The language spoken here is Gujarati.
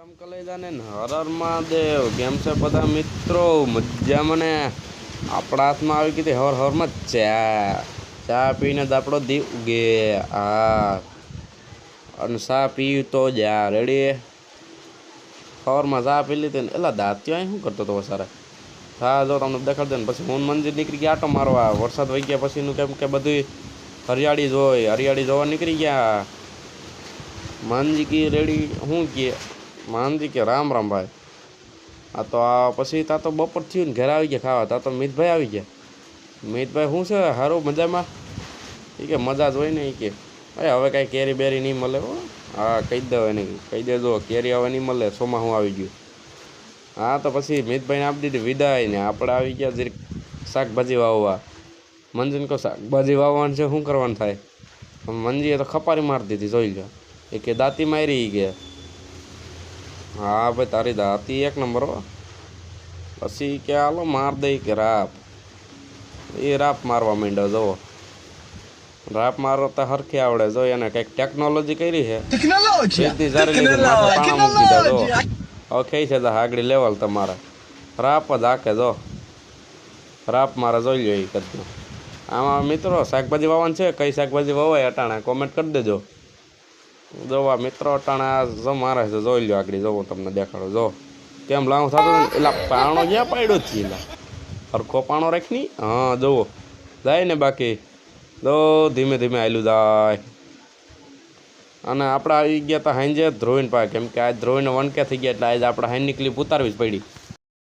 રામ કલેજાને હરર મહાદેવ કેમ છે બધા મિત્રો મજામાં ને આપણા હાથમાં આવી ગઈ હર હરમાં ચા ચા પીને તો આપણો દીવ ઉગે હા અને ચા પી તો જા રેડી હરમાં ચા પી લીધી ને એલા દાંત્યો અહીં શું કરતો હતો સારા હા જો તમને દેખાડ દે ને પછી હું મંદિર નીકળી ગયા આટો મારવા વરસાદ વહી ગયા પછીનું કેમ કે બધું હરિયાળી જોવા નીકળી ગયા માનજી કી રેડી શું કે માનજી કે રામ રામ ભાઈ આ તો પછી તા તો બપોર થયું ને ઘરે આવી ગયા ખાવા તા તો મિતભાઈ આવી ગયા મિતભાઈ શું છે સારું મજામાં એ કે મજા જ હોય ને એ કે ભાઈ હવે કાંઈ કેરી બેરી નહીં મળે હો હા કહી દો એને કહી દેજો કેરી હવે નહીં મળે સોમાં હું આવી ગયું હા તો પછી મિતભાઈને આપી દીધી વિદાય ને આપણે આવી ગયા જરીક શાકભાજી વાવવા મંજીને કહો શાકભાજી વાવવાનું છે શું કરવાનું થાય મંજીએ તો ખપારી મારી દીધી જોઈ લો એ કે દાંતી મારી ગયા હા ભાઈ તારી દાંતી એક નંબર હો પછી કે હાલો માર દઈ કે રાપ એ રાપ મારવા માંડ્યો જુઓ રાપ મારો તો હરખી આવડે જો એને કંઈક ટેકનોલોજી કરી છે સારી લીધી પાણા મૂકી દીધા જો હવે કઈ છે આગળ લેવલ તમારે રાપ જ હાકે જો રાપ મારે જોઈ લો એ કદનો આમાં મિત્રો શાકભાજી વાવવાનું છે કઈ શાકભાજી વવાય અટાણે કોમેન્ટ કરી દેજો જોવા મિત્રો અટાણા જો મારે છે જોઈ લો આગળ જોવો તમને દેખાડો જો કેમ લાવું થતું એટલે પાણો જ્યાં પાડ્યો જ છે એટલે હરખો પાણો રાખની હા જોવો જાય ને બાકી જો ધીમે ધીમે આવેલું જાય અને આપણે આવી ગયા હતા હાંજે ધ્રોઈને પાસે કેમ કે આજ ધ્રોઈને વનકે થઈ ગયા એટલે આજે આપણે હાઈની ક્લિપ ઉતારવી જ પડી